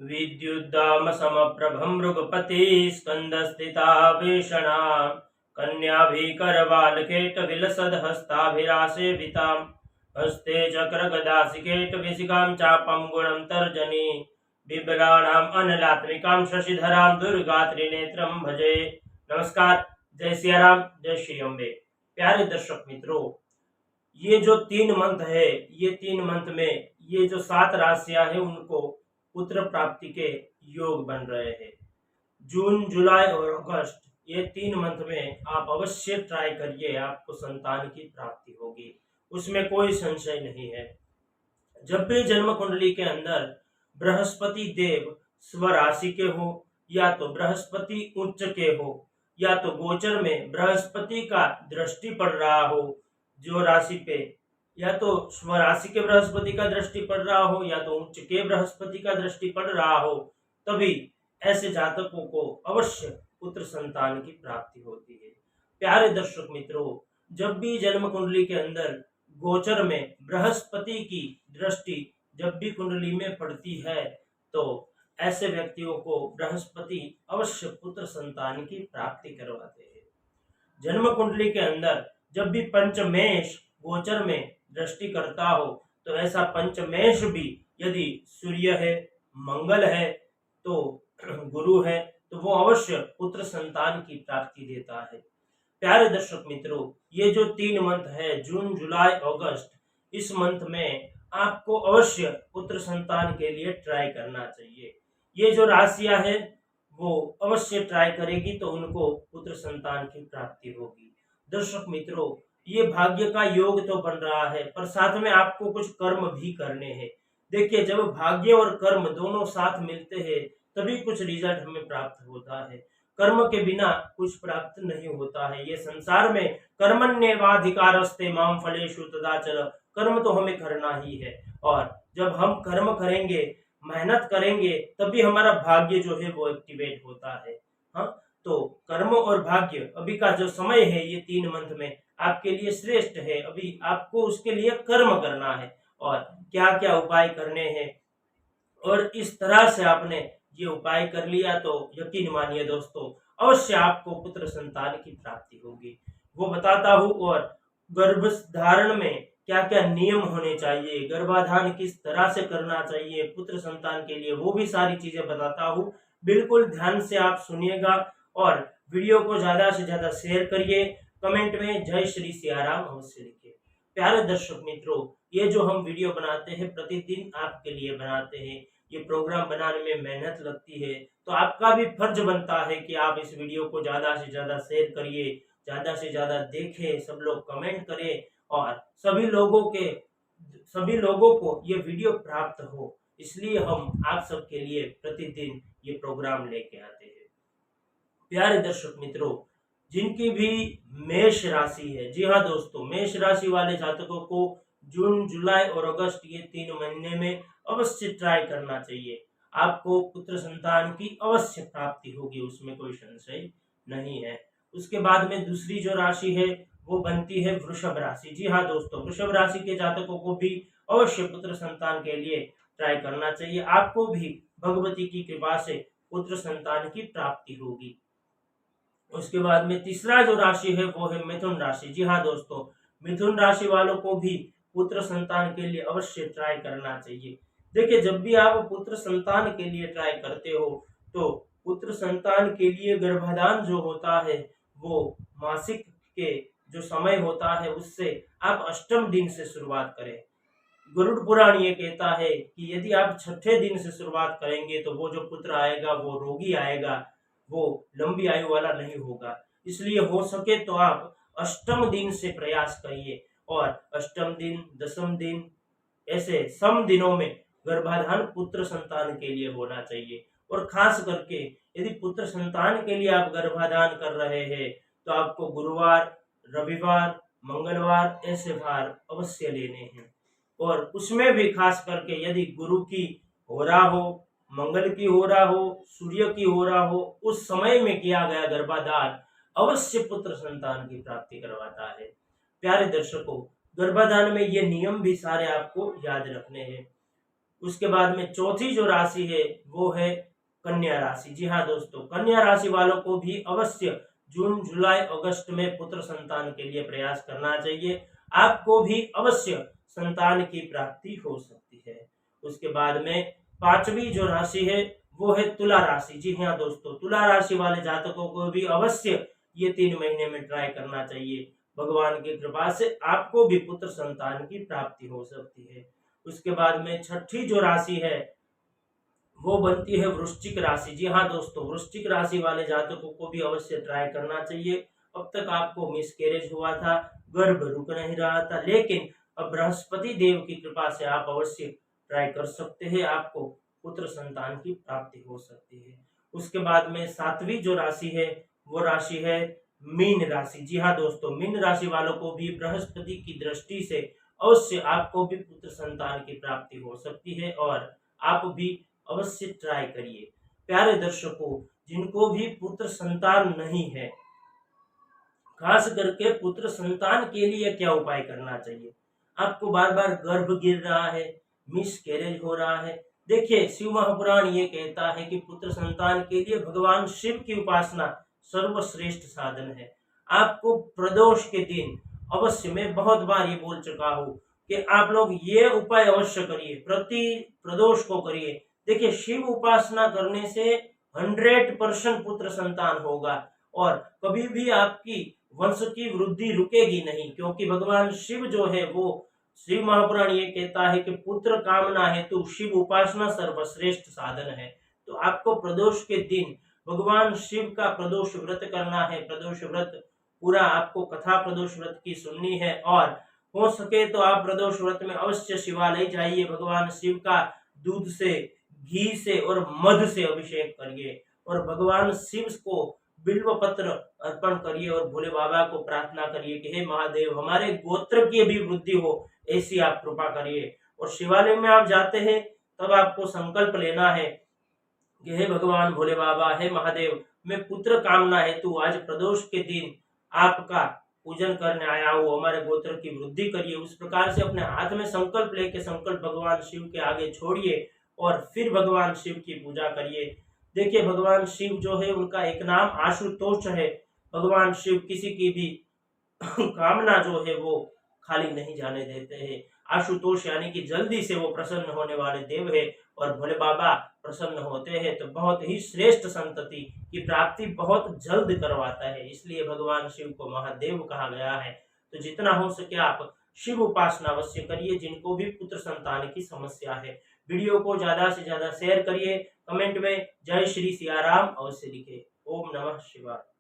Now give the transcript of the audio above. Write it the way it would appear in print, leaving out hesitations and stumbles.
विद्युद्दामसमप्रभं मृगपतिः स्कन्दस्थिताभीषणां कन्याभिकरवालकेटविलसद्हस्ताभिरासेवितां हस्ते चक्रगदासिकेटविशिखां चापं गुणं तर्जनी बिबलानाम् अनलात्मिकां शशिधरां दुर्गा त्रिनेत्रं भजे। नमस्कार, जय सिया राम, जय श्री अम्बे। प्यारे दर्शक मित्रों, ये जो 3 मंथ है, ये 3 मंथ में ये जो 7 राशियां हैं उनको पुत्र प्राप्ति के योग बन रहे हैं। जून, जुलाई और अगस्त, ये 3 मंथ में आप अवश्य ट्राई करिए, आपको संतान की प्राप्ति होगी, उसमें कोई संशय नहीं है। जब भी जन्म कुंडली के अंदर बृहस्पति देव स्वराशि के हो, या तो बृहस्पति उच्च के हो, या तो गोचर में बृहस्पति का दृष्टि पड़ रहा हो जो राशि पे, या तो स्वराशि के बृहस्पति का दृष्टि पड़ रहा हो, या तो उच्च के बृहस्पति का दृष्टि पड़ रहा हो, तभी ऐसे जातकों को अवश्य पुत्र संतान की प्राप्ति होती है। प्यारे दर्शक मित्रों, जब भी जन्म कुंडली के अंदर गोचर में बृहस्पति की दृष्टि जब भी कुंडली में पड़ती है, तो ऐसे व्यक्तियों को बृहस्पति अवश्य पुत्र संतान की प्राप्ति करवाते हैं। जन्म कुंडली के अंदर जब भी पंचमेश गोचर में दृष्टि करता हो, तो ऐसा पंचमेश भी यदि सूर्य है, मंगल है, तो गुरु है, तो वो अवश्य पुत्र संतान की प्राप्ति देता है। प्यारे दर्शक मित्रों, ये जो 3 मंथ है, जून, जुलाई, अगस्त, इस मंथ में आपको अवश्य पुत्र संतान के लिए ट्राई करना चाहिए। ये जो राशियां हैं वो अवश्य ट्राई करेगी तो उनको पुत्र संतान की प्राप्ति होगी। दर्शक मित्रों, ये भाग्य का योग तो बन रहा है, पर साथ में आपको कुछ कर्म भी करने हैं। देखिए, जब भाग्य और कर्म दोनों साथ मिलते हैं तभी कुछ रिजल्ट हमें प्राप्त होता है। कर्म के बिना कुछ प्राप्त नहीं होता है। ये संसार में कर्मण्येवाधिकारस्ते मां फलेषु तदाचल, कर्म तो हमें करना ही है, और जब हम कर्म करेंगे, मेहनत करेंगे, तभी हमारा भाग्य जो है वो एक्टिवेट होता है। हाँ, तो कर्म और भाग्य, अभी का जो समय है ये 3 मंथ में आपके लिए श्रेष्ठ है। अभी आपको उसके लिए कर्म करना है और क्या क्या उपाय करने हैं, और इस तरह से आपने ये उपाय कर लिया तो यकीन मानिए दोस्तों, अवश्य आपको पुत्र संतान की प्राप्ति होगी। वो बताता हूँ, और गर्भ धारण में क्या क्या नियम होने चाहिए, गर्भाधान किस तरह से करना चाहिए पुत्र संतान के लिए, वो भी सारी चीजें बताता हूँ। बिल्कुल ध्यान से आप सुनिएगा और वीडियो को ज्यादा से ज्यादा शेयर करिए। कमेंट में जय श्री सियाराम अवश्य लिखिए। प्यारे दर्शक मित्रों, ये जो हम वीडियो बनाते हैं प्रतिदिन आपके लिए बनाते हैं, ये प्रोग्राम बनाने में मेहनत लगती है, तो आपका भी फर्ज बनता है कि आप इस वीडियो को ज्यादा से ज्यादा शेयर करिए, ज्यादा से ज्यादा देखें, सब लोग कमेंट करें, और सभी लोगों को ये वीडियो प्राप्त हो, इसलिए हम आप सबके लिए प्रतिदिन ये प्रोग्राम लेके आते हैं। प्यारे दर्शक मित्रों, जिनकी भी मेष राशि है, जी हाँ दोस्तों, मेष राशि वाले जातकों को जून, जुलाई और अगस्त, ये 3 महीने में अवश्य ट्राई करना चाहिए। आपको पुत्र संतान की अवश्य प्राप्ति होगी, उसमें कोई संशय नहीं है। उसके बाद में दूसरी जो राशि है वो बनती है वृषभ राशि। जी हाँ दोस्तों, वृषभ राशि के जातकों को भी अवश्य पुत्र संतान के लिए ट्राई करना चाहिए। आपको भी भगवती की कृपा से पुत्र संतान की प्राप्ति होगी। उसके बाद में तीसरा जो राशि है वो है मिथुन राशि। जी हाँ दोस्तों, मिथुन राशि वालों को भी पुत्र संतान के लिए अवश्य ट्राई करना चाहिए। देखिए, जब भी आप पुत्र संतान के लिए ट्राई करते हो, तो पुत्र संतान के लिए गर्भाधान जो होता है वो मासिक के जो समय होता है उससे आप अष्टम दिन से शुरुआत करें। गरुड़ पुराण ये कहता है कि यदि आप छठे दिन से शुरुआत करेंगे तो वो जो पुत्र आएगा वो रोगी आएगा, वो लंबी आयु वाला नहीं होगा। इसलिए हो सके तो आप अष्टम दिन से प्रयास करिए, और अष्टम दिन, दशम दिन, ऐसे सम दिनों में गर्भाधान पुत्र संतान के लिए होना चाहिए। और खास करके यदि पुत्र संतान के लिए आप गर्भाधान कर रहे हैं तो आपको गुरुवार, रविवार, मंगलवार ऐसे वार अवश्य लेने हैं। और उसमें भी खास करके यदि गुरु की हो रहा हो, मंगल की हो रहा हो, सूर्य की हो रहा हो, उस समय में किया गया गर्भाधान अवश्य पुत्र संतान की प्राप्ति करवाता है। प्यारे दर्शकों, गर्भाधान में ये नियम भी सारे आपको याद रखने हैं। उसके बाद में चौथी जो राशि है वो है कन्या राशि। जी हाँ दोस्तों, कन्या राशि वालों को भी अवश्य जून जुलाई अगस्त में पुत्र संतान के लिए प्रयास करना चाहिए। आपको भी अवश्य संतान की प्राप्ति हो सकती है। उसके बाद में पांचवी जो राशि है वो है तुला राशि। जी हाँ दोस्तों, तुला राशि वाले जातकों को भी अवश्य ये 3 महीने में ट्राई करना चाहिए। भगवान की कृपा से आपको भी पुत्र संतान की प्राप्ति हो सकती है। उसके बाद में छठी जो राशि है वो बनती है वृश्चिक राशि। जी हाँ दोस्तों, वृश्चिक राशि वाले जातकों को भी अवश्य ट्राई करना चाहिए। अब तक आपको मिसकैरेज हुआ था, गर्भ रुक नहीं रहा था, लेकिन अब बृहस्पति देव की कृपा से आप अवश्य ट्राई कर सकते हैं, आपको पुत्र संतान की प्राप्ति हो सकती है। उसके बाद में सातवीं जो राशि है वो राशि है मीन राशि। जी हाँ दोस्तों, मीन राशि वालों को भी बृहस्पति की दृष्टि से अवश्य आपको भी पुत्र संतान की प्राप्ति हो सकती है और आप भी अवश्य ट्राई करिए। प्यारे दर्शकों, जिनको भी पुत्र संतान नहीं है, खास करके पुत्र संतान के लिए क्या उपाय करना चाहिए? आपको बार बार गर्भ गिर रहा है, मिसकैरेज हो रहा है, देखिए शिव महापुराण ये कहता है कि पुत्र संतान के लिए भगवान शिव की उपासना सर्वश्रेष्ठ साधन है। आपको प्रदोष के दिन अवश्य, मैं बहुत बार ये बोल चुका हूँ कि आप लोग ये उपाय अवश्य करिए, प्रति प्रदोष को करिए। देखिए, शिव उपासना करने से 100% पुत्र संतान होगा और कभी भी आपकी वंश की वृद्धि रुकेगी नहीं, क्योंकि भगवान शिव जो है वो, शिव महापुराण ये कहता है कि पुत्र कामना हेतु शिव उपासना सर्वश्रेष्ठ साधन है। तो आपको प्रदोष के दिन भगवान शिव का प्रदोष व्रत करना है। प्रदोष व्रत पूरा आपको कथा प्रदोष व्रत की सुननी है और हो सके तो आप प्रदोष व्रत में अवश्य शिवालय जाइए, भगवान शिव का दूध से, घी से और मध से अभिषेक करिए और भगवान शिव को बिल्व पत्र अर्पण करिए और भोले बाबा को प्रार्थना करिए कि हे महादेव, हमारे गोत्र की भी वृद्धि हो, ऐसी आप कृपा करिए। और शिवालय में आप जाते हैं तब आपको संकल्प लेना है कि हे भगवान भोले बाबा, हे महादेव, मैं पुत्र कामना हेतु आज प्रदोष के दिन आपका पूजन करने आया हूँ, हमारे गोत्र की वृद्धि करिए। उस प्रकार से अपने हाथ में संकल्प लेके संकल्प भगवान शिव के आगे छोड़िए और फिर भगवान शिव की पूजा करिए। देखिए, भगवान शिव जो है उनका एक नाम आशुतोष है। भगवान शिव किसी की भी कामना जो है वो खाली नहीं जाने देते हैं। आशुतोष यानी कि जल्दी से वो प्रसन्न होने वाले देव है और भोले बाबा प्रसन्न होते हैं तो बहुत ही श्रेष्ठ संतति की प्राप्ति बहुत जल्द करवाता है, इसलिए भगवान शिव को महादेव कहा गया है। तो जितना हो सके आप शिव उपासना अवश्य करिए, जिनको भी पुत्र संतान की समस्या है। वीडियो को ज्यादा से ज्यादा शेयर करिए, कमेंट में जय श्री सिया राम अवश्य लिखे। ओम नमः शिवाय।